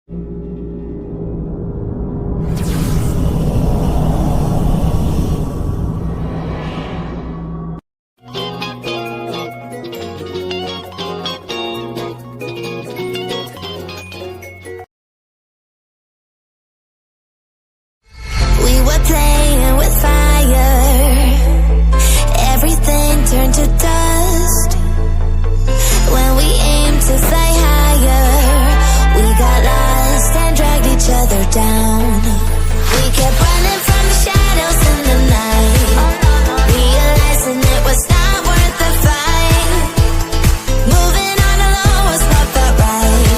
We were playing with fire, everything turned to dust. When we aimed to fly higher, we got lost and dragged each other down. We kept running from the shadows in the night, realizing it was not worth the fight. Moving on alone was what felt right,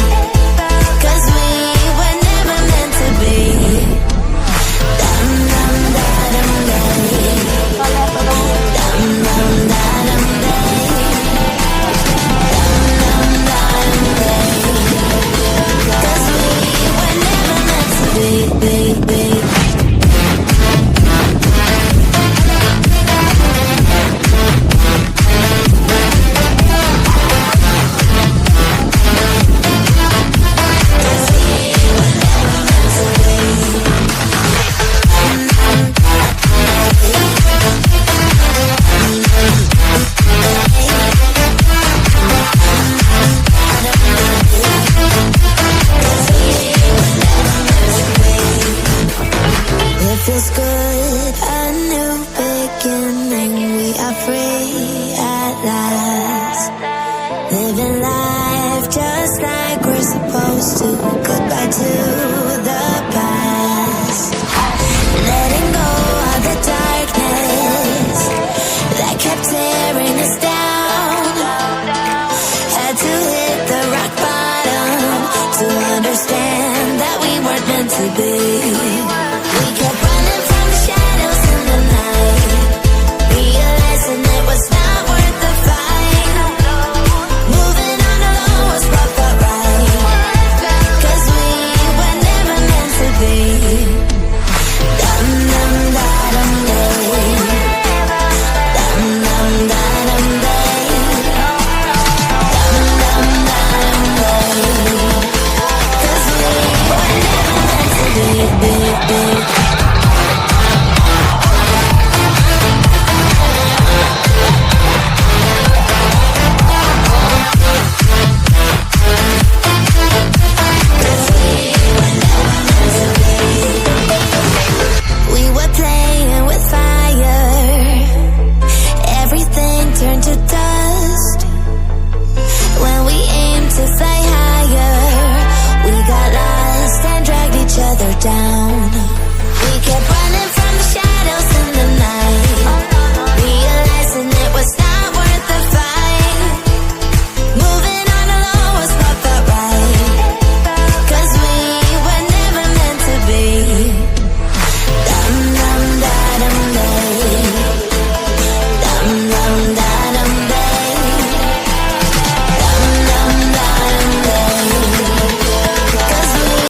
'cause we were never meant to be. Dum dum da dum day, dum dum da dum day, dum dum da dum day. 'Cause we were never meant to be. It feels good, a new beginning. We are free at last, living life just like we're supposed to. Goodbye to the past, letting go of the darkness that kept tearing us down. Had to hit the rock bottom to understand that we weren't meant to be.